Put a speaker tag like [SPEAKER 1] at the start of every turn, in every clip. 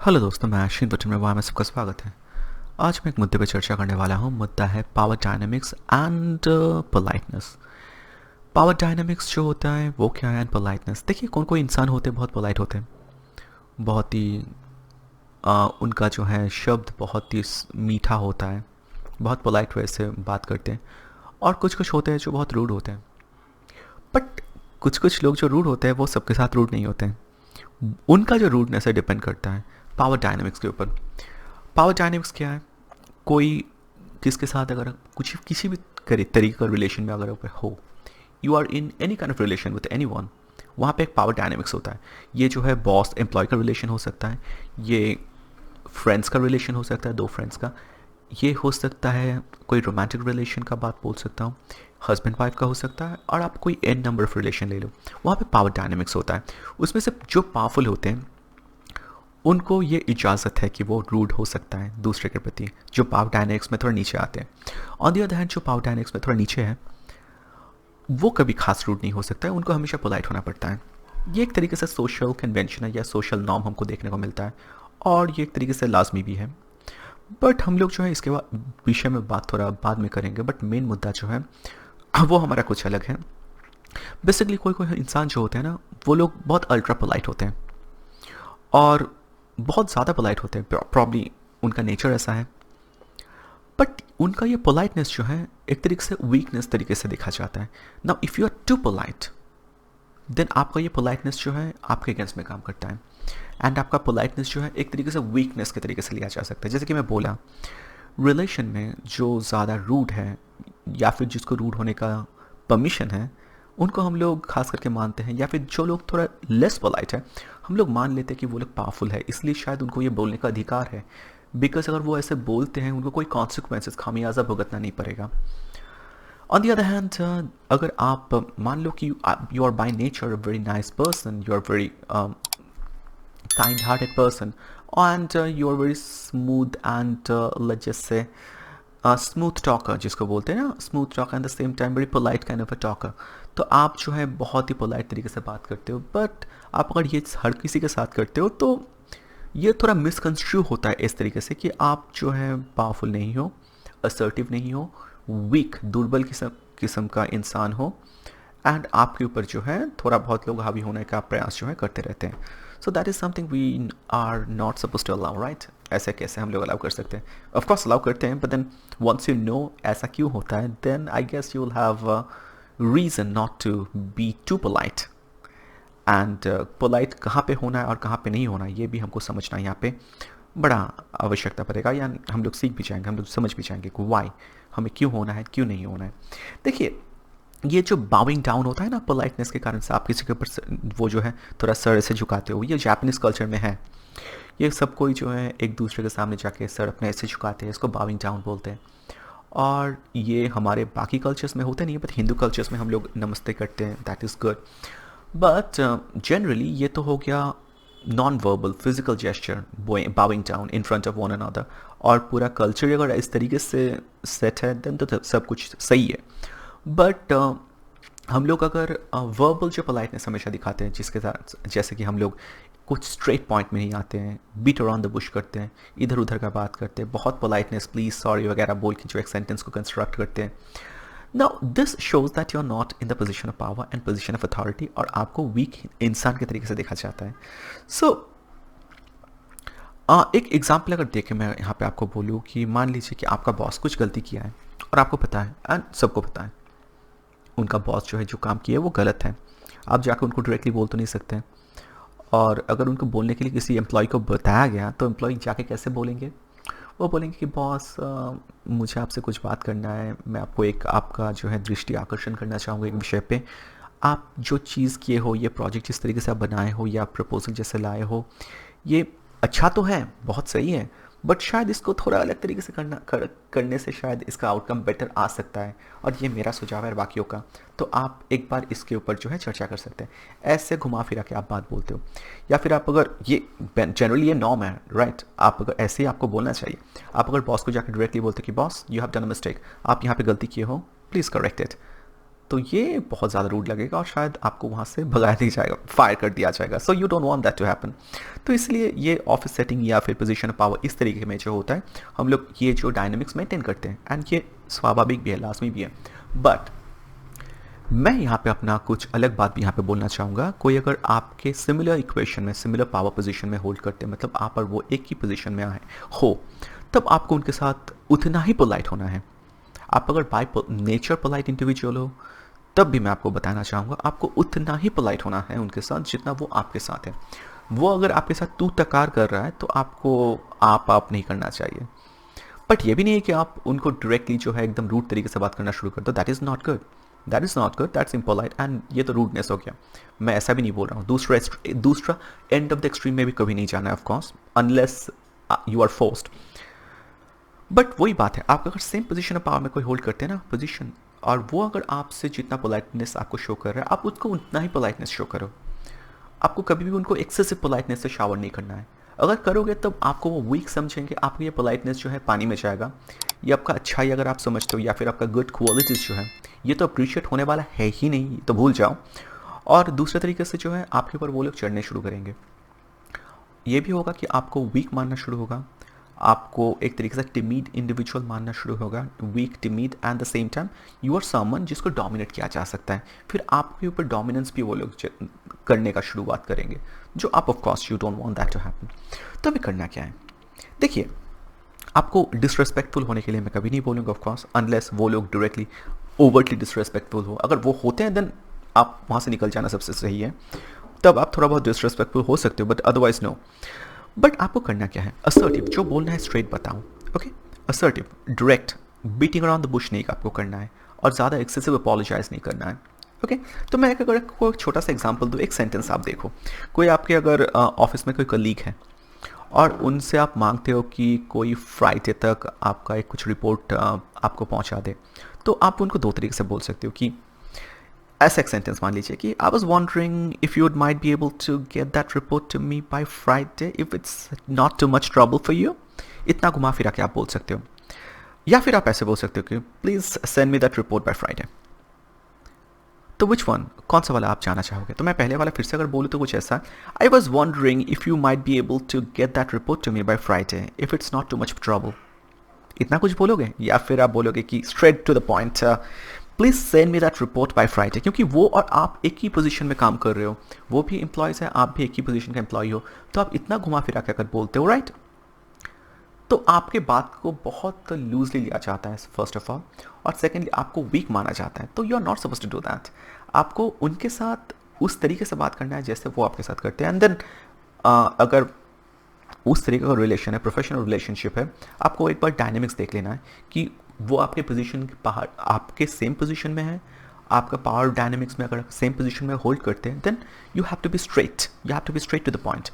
[SPEAKER 1] Hello दोस्तों, मैं आशीन बच्चन में वहाँ में सबका स्वागत है। आज मैं एक मुद्दे पर चर्चा करने वाला हूँ। मुद्दा है power dynamics and politeness. Power dynamics जो होता है वो क्या है एंड पोलाइटनेस। देखिए, कौन कोई इंसान होते हैं बहुत पोलाइट होते हैं, बहुत ही उनका जो है शब्द बहुत ही मीठा होता है, बहुत पोलाइट वे से बात करते हैं। और कुछ कुछ होते हैं जो बहुत रूड होते हैं। बट कुछ कुछ लोग जो रूड होते हैं वो सबके साथ रूड नहीं होते हैं। उनका जो रूडनेस है डिपेंड करता है पावर डायनामिक्स के ऊपर। पावर डायनेमिक्स क्या है? कोई किसके साथ अगर कुछ किसी भी तरीके का रिलेशन में अगर हो, you are in any kind of relation with anyone, वहाँ पे एक पावर डायनेमिक्स होता है। ये जो है बॉस एम्प्लॉय का रिलेशन हो सकता है, ये फ्रेंड्स का रिलेशन हो सकता है, दो फ्रेंड्स का, ये हो सकता है कोई रोमांटिक रिलेशन का बात बोल सकता हूँ, हस्बैंड वाइफ का हो सकता है, और आप कोई एन नंबर ऑफ रिलेशन ले लो, वहाँ पे पावर डायनेमिक्स होता है। उसमें से जो पावरफुल होते हैं उनको ये इजाज़त है कि वो रूड हो सकता है दूसरे के प्रति, जो पावर डायनेमिक्स में थोड़ा नीचे आते हैं। ऑन दी अदर हैंड, जो पावर डायनेमिक्स में थोड़ा नीचे है वो कभी खास रूड नहीं हो सकता है, उनको हमेशा पोलाइट होना पड़ता है। ये एक तरीके से सोशल कन्वेंशन है या सोशल नॉर्म हमको देखने को मिलता है, और ये एक तरीके से लाजमी भी है। बट हम लोग जो है इसके विषय में बात थोड़ा बाद में करेंगे। बट मेन मुद्दा जो है वो हमारा कुछ अलग है। बेसिकली कोई कोई इंसान जो होते हैं ना, वो लोग बहुत अल्ट्रा पोलाइट होते हैं और बहुत ज़्यादा पोलाइट होते हैं। प्रॉब्ली उनका नेचर ऐसा है। बट उनका ये पोलाइटनेस जो है एक तरीके से वीकनेस तरीके से देखा जाता है। Now if you are too polite, then आपका ये पोलाइटनेस जो है आपके अगेंस्ट में काम करता है। एंड आपका पोलाइटनेस जो है एक तरीके से वीकनेस के तरीके से लिया जा सकता है। जैसे कि मैं बोला, रिलेशन में जो ज़्यादा रूड है या फिर जिसको रूड होने का परमिशन है, उनको हम लोग खास करके मानते हैं। या फिर जो लोग थोड़ा लेस पोलाइट है, हम लोग मान लेते हैं कि वो लोग पावरफुल है, इसलिए शायद उनको ये बोलने का अधिकार है। बिकॉज अगर वो ऐसे बोलते हैं उनको कोई कॉन्सिक्वेंसेस, खामियाजा भुगतना नहीं पड़ेगा। ऑन दी अदर हैंड, अगर आप मान लो कि you are by nature a very nice person, you are very kind hearted person, and you are very smooth and let's just say smooth talker जिसको बोलते हैं ना, smooth talker and the same time very polite kind of a talker. तो आप जो है बहुत ही polite तरीके से बात करते हो। बट आप अगर ये हर किसी के साथ करते हो तो ये थोड़ा मिसकंस्ट्रू होता है इस तरीके से कि आप जो है पावरफुल नहीं हो, असर्टिव नहीं हो, वीक दुर्बल किस्म का इंसान हो, एंड आपके ऊपर जो है थोड़ा बहुत लोग हावी होने का प्रयास जो है करते रहते हैं। So that is something we are not suppose to allow, right? ऐसे कैसे हम लोग अलाउ कर सकते हैं? ऑफकोर्स अलाउ करते हैं, but then once you know ऐसा क्यों होता है, then I guess you will have reason not to be too polite. And polite कहाँ पे होना है और कहाँ पे नहीं होना है, ये भी हमको समझना यहाँ पे बड़ा आवश्यकता पड़ेगा, या हम लोग सीख भी जाएंगे, हम लोग समझ भी जाएंगे कि वाई हमें क्यों होना है, क्यों नहीं होना है। देखिए, ये जो बाउइंग डाउन होता है ना पोलाइटनेस के कारण से, आप किसी के ऊपर वो जो है थोड़ा सर ऐसे झुकाते हो, ये जापानीज़ कल्चर में है। ये सब कोई जो है एक दूसरे के सामने जाके सर अपने ऐसे झुकाते हैं, इसको बाउइंग डाउन बोलते हैं। और ये हमारे बाकी कल्चर्स में होता नहीं है, बट हिंदू कल्चर्स में हम लोग नमस्ते करते हैं, that is good. But generally ये तो हो गया non verbal physical gesture, बाउइंग down in front of one another. और पूरा कल्चर अगर इस तरीके से सेट है देन तो सब कुछ सही है। बट हम लोग अगर वर्बल जो पोलाइटनेस हमेशा दिखाते हैं, जिसके साथ जैसे कि हम लोग कुछ स्ट्रेट पॉइंट में नहीं आते हैं, बीट अराउंड द बुश करते हैं, इधर उधर का बात करते हैं, बहुत पोलाइटनेस प्लीज़ सॉरी वगैरह बोल के जो एक सेंटेंस को कंस्ट्रक्ट करते हैं, now this shows that you are not in the position of power and position of authority, और आपको वीक इंसान के तरीके से देखा जाता है। सो एक एग्जाम्पल अगर देखें, मैं यहाँ पे आपको बोलूँ कि मान लीजिए कि आपका बॉस कुछ गलती किया है और आपको पता है एंड सबको पता है उनका बॉस जो है जो काम किया है वो गलत है। आप जाकर उनको डायरेक्टली बोल तो नहीं सकते, और अगर उनको बोलने के लिए किसी एम्प्लॉय को बताया गया तो एम्प्लॉय जाके कैसे बोलेंगे? वो बोलेंगे कि बॉस मुझे आपसे कुछ बात करना है, मैं आपको एक आपका जो है दृष्टि आकर्षण करना चाहूँगा एक विषय पे। आप जो चीज़ किए हो, ये प्रोजेक्ट जिस तरीके से आप बनाए हो या प्रपोजल जैसे लाए हो, ये अच्छा तो है, बहुत सही है, बट शायद इसको थोड़ा अलग तरीके से करने से शायद इसका आउटकम बेटर आ सकता है, और ये मेरा सुझाव है बाकियों का। तो आप एक बार इसके ऊपर जो है चर्चा कर सकते हैं। ऐसे घुमा फिरा के आप बात बोलते हो, या फिर आप अगर ये जनरली ये नॉर्म है, राइट? आप अगर ऐसे ही आपको बोलना चाहिए। आप अगर बॉस को जाकर डायरेक्टली बोलते कि boss you have done a mistake, आप यहाँ पे गलती किए हो, प्लीज़ करेक्ट इट। तो ये बहुत ज़्यादा रूड लगेगा और शायद आपको वहाँ से भगा दिया जाएगा, फायर कर दिया जाएगा. So you don't want that to happen. तो इसलिए ये ऑफिस सेटिंग या फिर पोजीशन ऑफ पावर इस तरीके में जो होता है, हम लोग ये जो डायनेमिक्स मेंटेन करते हैं, एंड ये स्वाभाविक भी है, लाजमी भी है. बट मैं यहाँ पे अपना कुछ अलग बात भी यहाँ पे बोलना चाहूँगा. कोई अगर आपके सिमिलर इक्वेशन में, सिमिलर पावर पोजीशन में होल्ड करते हैं, मतलब आप और वो एक ही पोजीशन में आए हो, तब आपको उनके साथ उतना ही पोलाइट होना है. आप अगर बाय नेचर पोलाइट इंडिविजुअल हो, तब भी मैं आपको बताना चाहूँगा आपको उतना ही पोलाइट होना है उनके साथ जितना वो आपके साथ है. वो अगर आपके साथ तू तकार कर रहा है तो आपको आप नहीं करना चाहिए. बट ये भी नहीं है कि आप उनको डायरेक्टली जो है एकदम रूड तरीके से बात करना शुरू कर दो. That is not good, that is not good, that's impolite, and ये तो रूडनेस हो गया. मैं ऐसा भी नहीं बोल रहा हूँ. दूसरा एंड ऑफ द एक्सट्रीम में भी कभी नहीं जाना है, of course, unless you are forced. But वही बात है, आप अगर सेम पोजीशन ऑफ पावर में कोई होल्ड करते हैं ना पोजीशन, और वो अगर आपसे जितना पोलाइटनेस आपको शो कर रहा है, आप उसको उतना ही पोलाइटनेस शो करो. आपको कभी भी उनको एक्सेसिव पोलाइटनेस से शावर नहीं करना है. अगर करोगे तब आपको वो वीक समझेंगे, आपको ये पोलाइटनेस जो है पानी में जाएगा. ये आपका अच्छाई अगर आप समझते हो या फिर आपका गुड क्वालिटीज़ जो है, ये तो अप्रिशिएट होने वाला है ही नहीं, तो भूल जाओ. और दूसरे तरीके से जो है आपके ऊपर वो लोग चढ़ने शुरू करेंगे. ये भी होगा कि आपको वीक मानना शुरू होगा, आपको एक तरीके से टिमिड इंडिविजुअल मानना शुरू होगा, weak, timid, and the same time you are someone जिसको डोमिनेट किया जा सकता है. फिर आपके ऊपर डोमिनेंस भी वो लोग करने का शुरुआत करेंगे, जो आप of course you don't want that to happen. तो अभी करना क्या है, देखिए, आपको डिसरेस्पेक्टफुल होने के लिए मैं कभी नहीं बोलूँगा, ऑफ कोर्स, अनलेस वो लोग डायरेक्टली ओवरटली डिसरेस्पेक्टफुल हो. अगर वो होते हैं देन आप वहाँ से निकल जाना सबसे सही है. तब आप थोड़ा बहुत डिसरेस्पेक्टफुल हो सकते हो, बट अदरवाइज नो. बट आपको करना क्या है, असर्टिव, जो बोलना है स्ट्रेट बताऊं. Okay, assertive, direct, beating around the Bush नहीं आपको करना है, और ज़्यादा एक्सेसिव अपोलोजाइज नहीं करना है. ओके, तो मैं अगर कोई छोटा सा एग्जांपल दूं, एक सेंटेंस आप देखो. कोई आपके अगर ऑफिस में कोई कलीग है और उनसे आप मांगते हो कि कोई फ्राइडे तक आपका एक कुछ रिपोर्ट आपको पहुंचा दे, तो आप उनको दो तरीके से बोल सकते हो कि ऐसा एक सेंटेंस मान लीजिए कि I was wondering if you might be able to get that report to me by Friday if it's not too much trouble for you. इतना घुमा फिरा के आप बोल सकते हो. या फिर आप ऐसे बोल सकते हो कि please send me that report by Friday. तो विच वन, कौन सा वाला आप जाना चाहोगे? तो मैं पहले वाला फिर से अगर बोलूँ तो कुछ ऐसा, I was wondering if you might be able to get that report to me by Friday if it's not too much trouble. इतना कुछ बोलोगे, या फिर आप बोलोगे कि straight to the point, please send me that report by Friday. क्योंकि वो और आप एक ही पोजीशन में काम कर रहे हो, वो भी एम्प्लॉयज़ है, आप भी एक ही पोजीशन का एम्प्लॉय हो, तो आप इतना घुमा फिरा के अगर बोलते हो, राइट, तो आपके बात को बहुत लूजली लिया जाता है, फर्स्ट ऑफ ऑल. और सेकेंडली आपको वीक माना जाता है. तो you are not suppose to do that. आपको उनके साथ उस तरीके से बात करना है जैसे वो आपके साथ करते हैं. एंड देन अगर उस तरीके का रिलेशन है, प्रोफेशनल रिलेशनशिप है, आपको एक बार डायनेमिक्स देख लेना है कि वो आपके पोजीशन के बाहर, आपके सेम पोजीशन में है. आपका पावर डायनेमिक्स में अगर सेम पोजीशन में होल्ड करते हैं, then you have to be straight, you have to be straight to the point.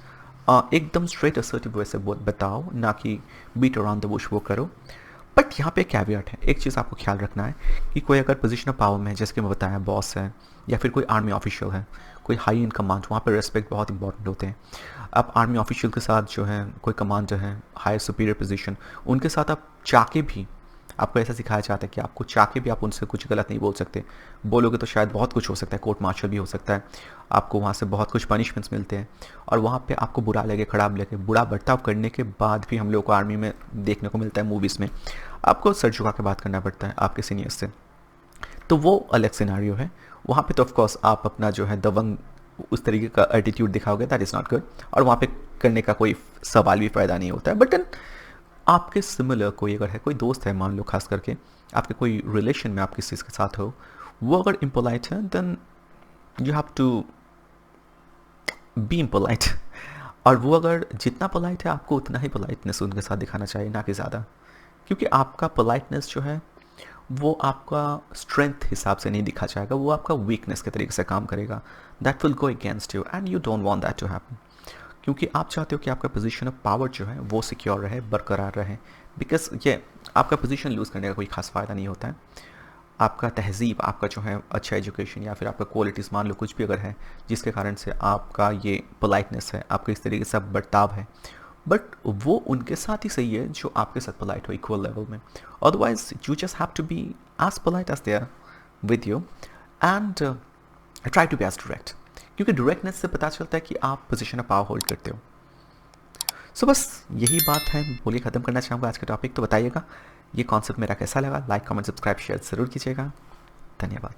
[SPEAKER 1] एकदम स्ट्रेट असर्टिव वे से बताओ, ना कि बीट अराउंड द बुश वो करो. बट यहाँ पे कैवियट है, एक चीज़ आपको ख्याल रखना है कि कोई अगर पोजीशन ऑफ पावर में है, जैसे कि मैं बताया, बॉस है या फिर कोई आर्मी ऑफिशियल है, कोई हाई इन कमांड, वहाँ पे रेस्पेक्ट बहुत इंपॉर्टेंट होते हैं. आप आर्मी ऑफिशियल के साथ जो है, कोई कमांडर है, हाई सुपीरियर पोजीशन, उनके साथ आप चाके भी, आपको ऐसा सिखाया जाता है कि आपको चाके भी आप उनसे कुछ गलत नहीं बोल सकते. बोलोगे तो शायद बहुत कुछ हो सकता है, कोर्ट मार्शल भी हो सकता है, आपको वहाँ से बहुत कुछ पनिशमेंट्स मिलते हैं, और वहाँ पे आपको बुरा लगे, खराब लगे, बुरा बर्ताव करने के बाद भी हम लोग को आर्मी में देखने को मिलता है, मूवीज़ में, आपको सर झुका के बात करना पड़ता है आपके सीनियर्स से. तो वो अलग सिनारियो है. वहाँ पे तो ऑफकोर्स आप अपना जो है दबंग उस तरीके का एटीट्यूड दिखाओगे, दैट इज़ नॉट गुड, और वहाँ पे करने का कोई सवाल भी फ़ायदा नहीं होता है. बट देन आपके सिमिलर कोई अगर है, कोई दोस्त है मान लो, खास करके आपके कोई रिलेशन में आप किसी चीज़ के साथ हो, वो अगर इम्पोलाइट है, then you have to be impolite. और वो अगर जितना पोलाइट है, आपको उतना ही पोलाइटनेस उनके साथ दिखाना चाहिए, ना कि ज़्यादा. क्योंकि आपका पोलाइटनेस जो है वो आपका स्ट्रेंथ हिसाब से नहीं दिखा जाएगा, वो आपका वीकनेस के तरीके से काम करेगा. That will go against you and you don't want that to happen. क्योंकि आप चाहते हो कि आपका पोजीशन ऑफ पावर जो है वो सिक्योर रहे, बरकरार रहे. बिकॉज ये आपका पोजीशन लूज़ करने का कोई खास फ़ायदा नहीं होता है. आपका तहज़ीब, आपका जो है अच्छा एजुकेशन, या फिर आपका क्वालिटीज़ मान लो कुछ भी अगर है जिसके कारण से आपका ये पोलाइटनेस है, आपका इस तरीके से बर्ताव है, बट वो उनके साथ ही सही है जो आपके साथ पोलाइट हो इक्वल लेवल में. Otherwise you just have to be as polite as they are with you. And try to be as direct, क्योंकि डायरेक्टनेस से पता चलता है कि आप पोजिशन ऑफ पावर होल्ड करते हो. सो बस यही बात है, बोलिए ख़त्म करना चाहूँगा आज का टॉपिक. तो बताइएगा ये कॉन्सेप्ट मेरा कैसा लगा. लाइक कमेंट सब्सक्राइब शेयर ज़रूर कीजिएगा. धन्यवाद.